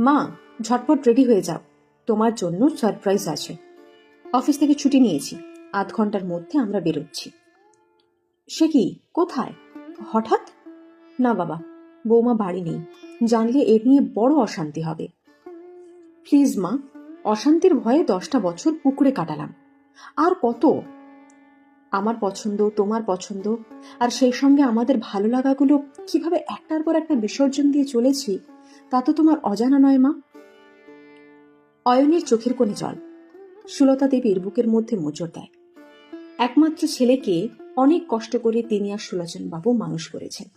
মা, ঝটপট রেডি হয়ে যাও, তোমার জন্য সারপ্রাইজ আছে। অফিস থেকে ছুটি নিয়েছি, ৮ ঘন্টার মধ্যে আমরা বেরোচ্ছি। সে কি, কোথায় হঠাৎ? না বাবা, বৌমা বাড়ি নেই, জানলে এ নিয়ে বড় অশান্তি হবে। প্লিজ মা, অশান্তির ভয়ে 10টা বছর পুকুরে কাটালাম, আর কত? আমার পছন্দ, তোমার পছন্দ, আর সেই সঙ্গে আমাদের ভালো লাগাগুলো কিভাবে একটার পর একটা বিসর্জন দিয়ে চলেছি তা তো তোমার অজানা নয় মা। অয়নের চোখের কোণে জল। সুলতা দেবীর বুকের মধ্যে মোচড় দেয়। একমাত্র ছেলেকে অনেক কষ্ট করে তিনি আর সুলোচন বাবু মানুষ করেছেন।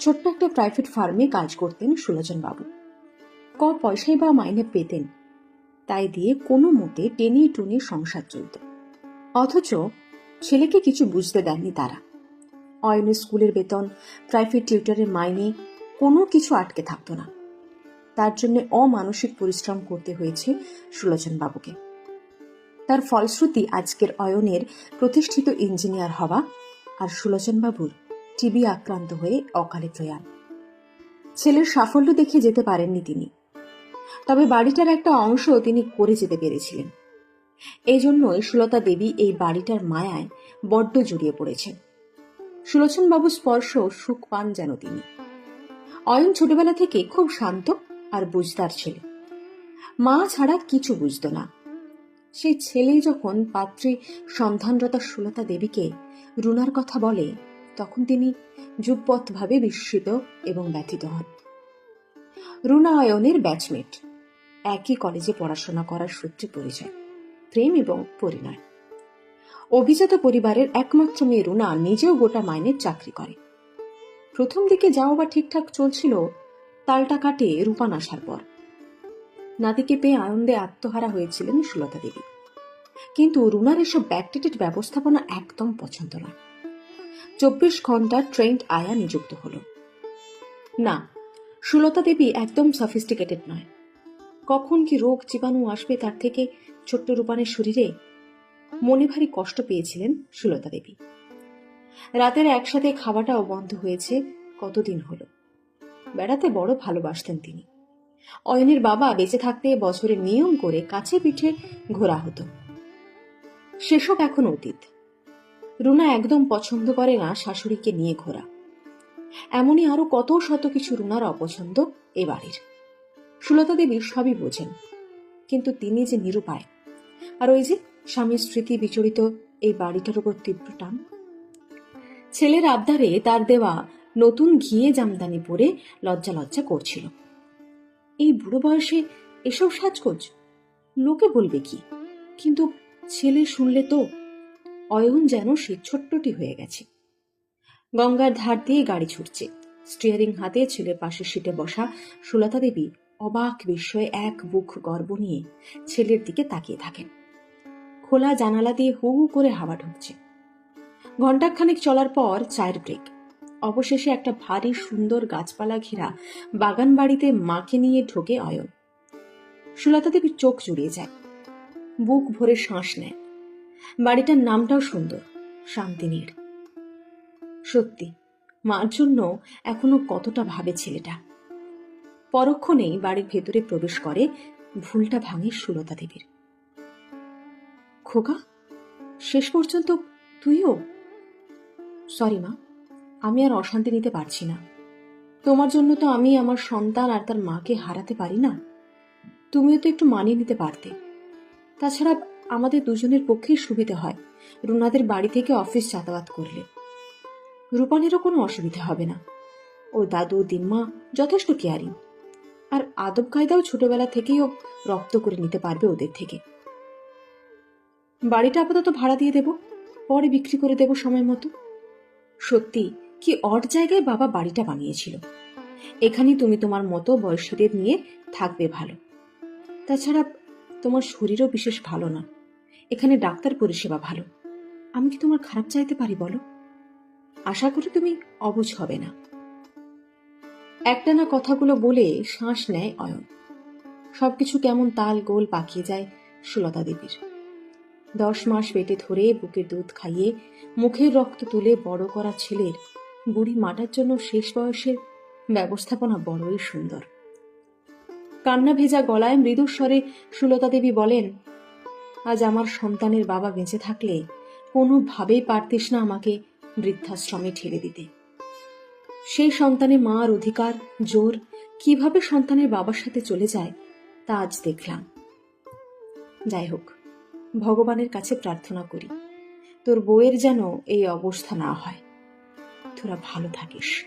ছোট্ট একটা প্রাইভেট ফার্মে কাজ করতেন সুলোচন বাবু। পয়সাই বা মাইনে পেতেন, তাই দিয়ে কোনো মতে টেনে টুনে সংসার চলত। অথচ ছেলেকে কিছু বুঝতে দেননি তারা। অয়নের স্কুলের বেতন, প্রাইভেট টিউটরের মাইনে, কোনো কিছু আটকে থাকতো না। তার জন্য অমানসিক পরিশ্রম করতে হয়েছে সুলোচন বাবুকে। তার ফলশ্রুতি আজকের অয়নের প্রতিষ্ঠিত ইঞ্জিনিয়ার হওয়া, আর সুলোচন বাবুর টিবি আক্রান্ত হয়ে অকালে প্রয়াণ। ছেলের সাফল্য দেখে যেতে পারেননি তিনি, তবে বাড়িটার একটা অংশ তিনি করে যেতে পেরেছিলেন। এই জন্যই সুলতা দেবী এই বাড়িটার মায়ায় বড্ড জড়িয়ে পড়েছেন। সুলোচন বাবু স্পর্শ সুখ পান যেন তিনি। অয়ন ছোটবেলা থেকে খুব শান্ত আর বুঝদার ছেলে, মা ছাড়া কিছু বুঝত না। সেই ছেলে যখন পাত্রী সন্ধানরতা সুলতা দেবীকে রুনার কথা বলে, তখন তিনি যুগপৎভাবে বিস্মিত এবং ব্যথিত হন। রুনা অয়নের ব্যাচমেট, একই কলেজে পড়াশোনা করার সূত্রে পরিচয়, প্রেম এবং পরিণয়। অভিজাত পরিবারের একমাত্র মেয়ে রুনা নিজেও গোটা মাইনের চাকরি করে। প্রথম দিকে যাও বা ঠিকঠাক চলছিল, তালটা কাটে রূপান আসার পর। নাতিকে পেয়ে আনন্দে আত্মহারা হয়েছিলেন সুলতা দেবী। কিন্তু রুনার এসব ব্যাকডেটেড ব্যবস্থাপনা একদম পছন্দ না। 24 ঘন্টা ট্রেন্ড আয়া নিযুক্ত হল। না, সুলতা দেবী একদম সফিস্টিকেটেড নয়। কখন কি রোগ জীবাণু আসবে তার থেকে ছোট্ট রূপানের শরীরে মনে ভারী কষ্ট পেয়েছিলেন সুলতা দেবী। রাতের একসাথে খাওয়াটাও বন্ধ হয়েছে কতদিন হলো। বেড়াতে বড় ভালোবাসতেন তিনি। অয়নের বাবা বেঁচে থাকতে বছরে নিয়ম করে কাছে পিঠে ঘোরা হতো। সেসব এখন অতীত। রুনা একদম পছন্দ করে না শাশুড়িকে নিয়ে ঘোরা। এমনই আরো কত শত কিছু রুনার অপছন্দ এ বাড়ির। সুলতা দেবী সবই বোঝেন, কিন্তু তিনি যে নিরুপায়। আর ওই যে স্বামীর স্মৃতি বিচরিত এই বাড়িটার উপর তীব্র টান। ছেলের আবদারে তার দেওয়া নতুন ঘিয়ে জামদানি পরে লজ্জা লজ্জা করছিল। এই বুড়ো বয়সে এসব সাজগোজ, লোকে বলবে কি? কিন্তু ছেলে শুনলে তো। অয়ন যেন সে ছোট্টটি হয়ে গেছে। গঙ্গার ধার দিয়ে গাড়ি ছুটছে, স্টিয়ারিং হাতে ছেলের পাশের সিটে বসা সুলতা দেবী অবাক বিস্ময়ে এক বুক গর্ব নিয়ে ছেলের দিকে তাকিয়ে থাকেন। খোলা জানালা দিয়ে হু হু করে হাওয়া ঢুকছে। ঘণ্টাখানেক চলার পর চায়ের ব্রেক। অবশেষে একটা ভারী সুন্দর গাছপালা ঘেরা বাগান বাড়িতে মাকে নিয়ে ঢোকে অয়ন। সুলতা দেবীর চোখ জুড়িয়ে যায়, বুক ভরে শ্বাস নেয়। বাড়িটার নামটাও সুন্দর, শান্তিনীড়। সত্যি, মার জন্য এখনো কতটা ভাবে ছেলেটা। পরক্ষণেই বাড়ির ভেতরে প্রবেশ করে ভুলটা ভাঙে সুলতা দেবীর। খোকা, শেষ পর্যন্ত তুইও? সরি মা, আমি আর অশান্তি নিতে পারছি না। তোমার জন্য তো আমি আমার সন্তান আর তার মাকে হারাতে পারি না। তুমিও তো একটু মানিয়ে নিতে পারতে। তাছাড়া আমাদের দুজনের পক্ষেই সুবিধা হয় রুনাদের বাড়ি থেকে অফিস যাতায়াত করলে। রূপানেরও কোনো অসুবিধা হবে না। ও দাদু দিম্মা যথেষ্ট কেয়ারিং, আর আদব কায়দাও ছোটবেলা থেকেই ও রপ্ত করে নিতে পারবে ওদের থেকে। বাড়িটা আপাতত ভাড়া দিয়ে দেব, পরে বিক্রি করে দেব সময় মতো। সত্যি কি অড জায়গায় বাবা বাড়িটা বানিয়েছিল। এখানেই তুমি তোমার মতো বয়সীদের নিয়ে থাকবে ভালো। তাছাড়া তোমার শরীরও বিশেষ ভালো না, এখানে ডাক্তার পরিষেবা ভালো। আমি কি তোমার খারাপ চাইতে পারি বলো? আশা করি তুমি অবুঝ হবে না। একটানা কথাগুলো বলে শ্বাস নেয় অয়ন। সবকিছু কেমন তাল গোল পাকিয়ে যায় সুলতা দেবীর। 10 মাস পেটে ধরে বুকের দুধ খাইয়ে মুখের রক্ত তুলে বড় করা ছেলের বুড়ি মাটার জন্য শেষ বয়সের ব্যবস্থাপনা বড়ই সুন্দর। কান্না ভেজা গলায় মৃদু স্বরে সুলতা দেবী বলেন, আজ আমার সন্তানের বাবা বেঁচে থাকলে কোনোভাবেই পারতিস না আমাকে বৃদ্ধাশ্রমে ঠেলে দিতে। সেই সন্তানে মার অধিকার, জোর কিভাবে সন্তানের বাবার সাথে চলে যায় তা আজ দেখলাম। যাই হোক, ভগবানের কাছে প্রার্থনা করি তোর বউয়ের যেন এই অবস্থা না হয়। তোরা ভালো থাকিস।